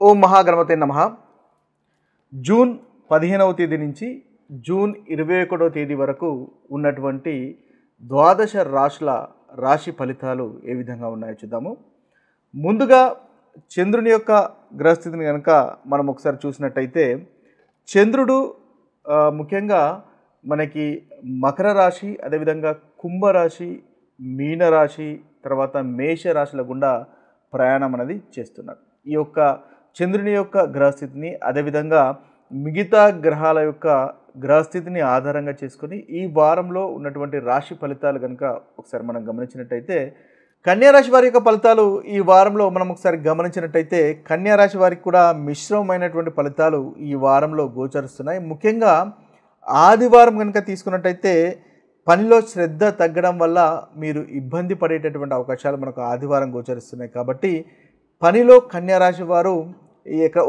ఓం మహాగణపతే నమః. జూన్ 15వ తేదీ నుంచి జూన్ 21వ తేదీ వరకు ఉన్నటువంటి ద్వాదశ రాశుల రాశి ఫలితాలు ఏ విధంగా ఉన్నాయో చూద్దాము. ముందుగా చంద్రుని యొక్క గ్రహస్థితిని కనుక మనం ఒకసారి చూసినట్టయితే చంద్రుడు ముఖ్యంగా మనకి మకర రాశి, అదేవిధంగా కుంభరాశి, మీనరాశి, తర్వాత మేష రాశుల గుండా ప్రయాణం అనేది చేస్తున్నాడు. ఈ యొక్క చంద్రుని యొక్క గ్రహస్థితిని, అదేవిధంగా మిగతా గ్రహాల యొక్క గ్రహస్థితిని ఆధారంగా చేసుకొని ఈ వారంలో ఉన్నటువంటి రాశి ఫలితాలు కనుక ఒకసారి మనం గమనించినట్టయితే, కన్యారాశి వారి యొక్క ఫలితాలు ఈ వారంలో మనం ఒకసారి గమనించినట్టయితే కన్యారాశి వారికి కూడా మిశ్రమమైనటువంటి ఫలితాలు ఈ వారంలో గోచరిస్తున్నాయి. ముఖ్యంగా ఆదివారం కనుక తీసుకున్నట్టయితే పనిలో శ్రద్ధ తగ్గడం వల్ల మీరు ఇబ్బంది పడేటటువంటి అవకాశాలు మనకు ఆదివారం గోచరిస్తున్నాయి. కాబట్టి పనిలో కన్యారాశి వారు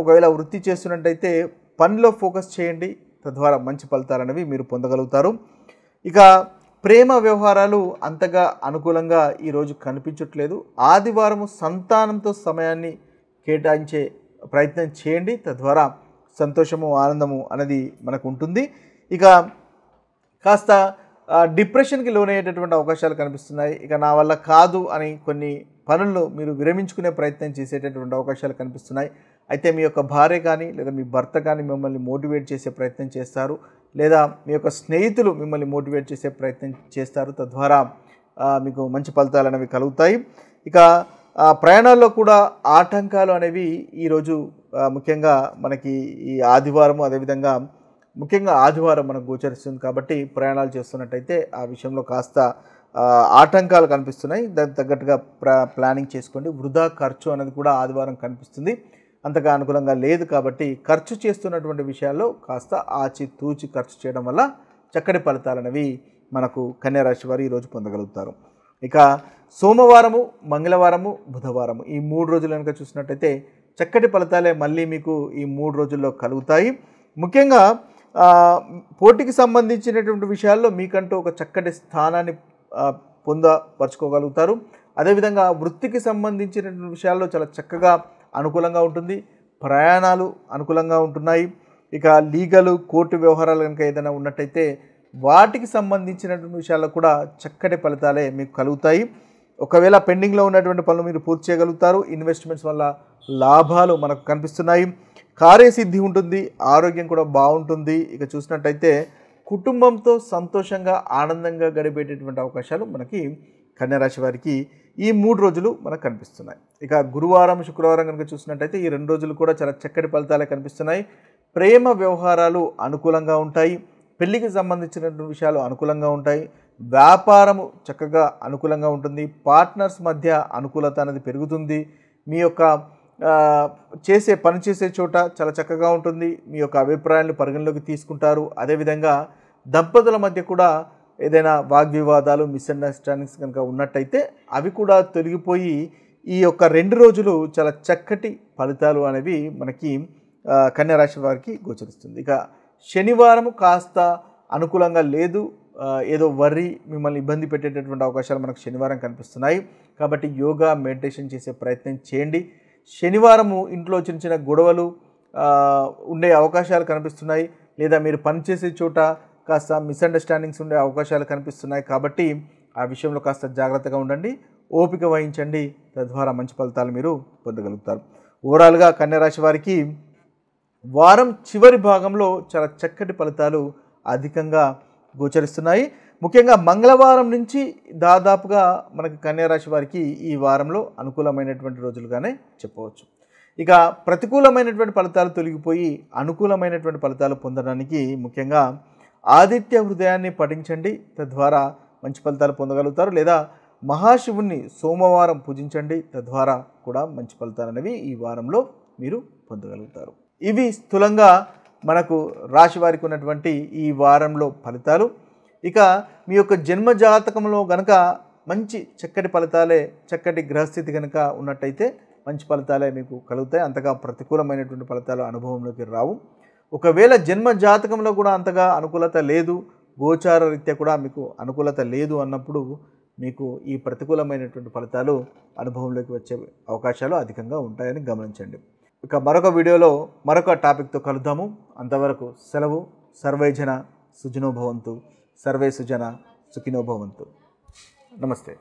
ఒకవేళ వృత్తి చేస్తున్నట్టయితే పనిలో ఫోకస్ చేయండి, తద్వారా మంచి ఫలితాలు అనేవి మీరు పొందగలుగుతారు. ఇక ప్రేమ వ్యవహారాలు అంతగా అనుకూలంగా ఈరోజు కనిపించట్లేదు. ఆదివారం సంతానంతో సమయాన్ని కేటాయించే ప్రయత్నం చేయండి, తద్వారా సంతోషము, ఆనందము అనేది మనకు ఉంటుంది. ఇక కాస్త డిప్రెషన్కి లోనయ్యేటటువంటి అవకాశాలు కనిపిస్తున్నాయి. ఇక నా వల్ల కాదు అని కొన్ని పనులను మీరు విరమించుకునే ప్రయత్నం చేసేటటువంటి అవకాశాలు కనిపిస్తున్నాయి. అయితే మీ యొక్క భార్య కానీ లేదా మీ భర్త కానీ మిమ్మల్ని మోటివేట్ చేసే ప్రయత్నం చేస్తారు, లేదా మీ యొక్క స్నేహితులు మిమ్మల్ని మోటివేట్ చేసే ప్రయత్నం చేస్తారు, తద్వారా మీకు మంచి ఫలితాలు అనేవి కలుగుతాయి. ఇక ప్రయాణాల్లో కూడా ఆటంకాలు అనేవి ఈరోజు ముఖ్యంగా మనకి ఈ ఆదివారము, అదేవిధంగా ముఖ్యంగా ఆదివారం మనకు గోచరిస్తుంది. కాబట్టి ప్రయాణాలు చేస్తున్నట్టయితే ఆ విషయంలో కాస్త ఆటంకాలు కనిపిస్తున్నాయి. దానికి తగ్గట్టుగా ప్లానింగ్ చేసుకోండి. వృధా ఖర్చు అనేది కూడా ఆదివారం కనిపిస్తుంది, అంతగా అనుకూలంగా లేదు. కాబట్టి ఖర్చు చేస్తున్నటువంటి విషయాల్లో కాస్త ఆచితూచి ఖర్చు చేయడం వల్ల చక్కటి ఫలితాలు అనేవి మనకు కన్యారాశి వారు ఈరోజు పొందగలుగుతారు. ఇక సోమవారము, మంగళవారము, బుధవారము ఈ 3 రోజులు కనుక చూసినట్టయితే చక్కటి ఫలితాలే మళ్ళీ మీకు ఈ 3 రోజుల్లో కలుగుతాయి. ముఖ్యంగా పోటీకి సంబంధించినటువంటి విషయాల్లో మీకంటూ ఒక చక్కటి స్థానాన్ని పొందపరచుకోగలుగుతారు. అదేవిధంగా వృత్తికి సంబంధించినటువంటి విషయాల్లో చాలా చక్కగా అనుకూలంగా ఉంటుంది. ప్రయాణాలు అనుకూలంగా ఉంటున్నాయి. ఇక లీగలు, కోర్టు వ్యవహారాలు కనుక ఏదైనా ఉన్నట్టయితే వాటికి సంబంధించినటువంటి విషయాల్లో కూడా చక్కటి ఫలితాలే మీకు కలుగుతాయి. ఒకవేళ పెండింగ్లో ఉన్నటువంటి పనులు మీరు పూర్తి చేయగలుగుతారు. ఇన్వెస్ట్మెంట్స్ వల్ల లాభాలు మనకు కనిపిస్తున్నాయి. కార్యసిద్ధి ఉంటుంది, ఆరోగ్యం కూడా బాగుంటుంది. ఇక చూసినట్టయితే కుటుంబంతో సంతోషంగా, ఆనందంగా గడిపేటటువంటి అవకాశాలు మనకి కన్యారాశి వారికి ఈ 3 రోజులు మనకు కనిపిస్తున్నాయి. ఇక గురువారం, శుక్రవారం కనుక చూసినట్టయితే ఈ 2 రోజులు కూడా చాలా చక్కటి ఫలితాలే కనిపిస్తున్నాయి. ప్రేమ వ్యవహారాలు అనుకూలంగా ఉంటాయి. పెళ్లికి సంబంధించినటువంటి విషయాలు అనుకూలంగా ఉంటాయి. వ్యాపారము చక్కగా అనుకూలంగా ఉంటుంది. పార్ట్నర్స్ మధ్య అనుకూలత అనేది పెరుగుతుంది. మీ యొక్క పని చేసే చోట చాలా చక్కగా ఉంటుంది. మీ యొక్క అభిప్రాయాలను పరిగణలోకి తీసుకుంటారు. అదేవిధంగా దంపతుల మధ్య కూడా ఏదైనా వాగ్వివాదాలు, మిస్అండర్స్టాండింగ్స్ కనుక ఉన్నట్టయితే అవి కూడా తొలగిపోయి ఈ యొక్క 2 రోజులు చాలా చక్కటి ఫలితాలు అనేవి మనకి కన్యారాశి వారికి గోచరిస్తుంది. ఇక శనివారం కాస్త అనుకూలంగా లేదు. ఏదో వర్రీ మిమ్మల్ని ఇబ్బంది పెట్టేటటువంటి అవకాశాలు మనకు శనివారం కనిపిస్తున్నాయి. కాబట్టి యోగా, మెడిటేషన్ చేసే ప్రయత్నం చేయండి. శనివారము ఇంట్లో చిన్న చిన్న గొడవలు ఉండే అవకాశాలు కనిపిస్తున్నాయి, లేదా మీరు పనిచేసే చోట కాస్త మిస్అండర్స్టాండింగ్స్ ఉండే అవకాశాలు కనిపిస్తున్నాయి. కాబట్టి ఆ విషయంలో కాస్త జాగ్రత్తగా ఉండండి, ఓపిక వహించండి, తద్వారా మంచి ఫలితాలు మీరు పొందగలుగుతారు. ఓవరాల్గా కన్యారాశి వారికి వారం చివరి భాగంలో చాలా చక్కటి ఫలితాలు అధికంగా గోచరిస్తున్నాయి. ముఖ్యంగా మంగళవారం నుంచి దాదాపుగా మనకి కన్యారాశి వారికి ఈ వారంలో అనుకూలమైనటువంటి రోజులుగానే చెప్పవచ్చు. ఇక ప్రతికూలమైనటువంటి ఫలితాలు తొలగిపోయి అనుకూలమైనటువంటి ఫలితాలు పొందడానికి ముఖ్యంగా ఆదిత్య హృదయాన్ని పఠించండి, తద్వారా మంచి ఫలితాలు పొందగలుగుతారు. లేదా మహాశివుణ్ణి సోమవారం పూజించండి, తద్వారా కూడా మంచి ఫలితాలు అనేవి ఈ వారంలో మీరు పొందగలుగుతారు. ఇవి స్థూలంగా మనకు రాశి వారికి ఉన్నటువంటి ఈ వారంలో ఫలితాలు. ఇక మీ యొక్క జన్మ జాతకంలో కనుక మంచి చక్కటి ఫలితాలే, చక్కటి గ్రహస్థితి కనుక ఉన్నట్టయితే మంచి ఫలితాలే మీకు కలుగుతాయి. అంతగా ప్రతికూలమైనటువంటి ఫలితాలు అనుభవంలోకి రావు. ఒకవేళ జన్మ జాతకంలో కూడా అంతగా అనుకూలత లేదు, గోచార రీత్యా కూడా మీకు అనుకూలత లేదు అన్నప్పుడు మీకు ఈ ప్రతికూలమైనటువంటి ఫలితాలు అనుభవంలోకి వచ్చే అవకాశాలు అధికంగా ఉంటాయని గమనించండి. ఇక మరొక వీడియోలో మరొక టాపిక్తో కలుద్దాము. అంతవరకు సెలవు. సర్వే జన సుఖినో భవంతు. సర్వే సుజన సుఖినో భవంతు. నమస్తే.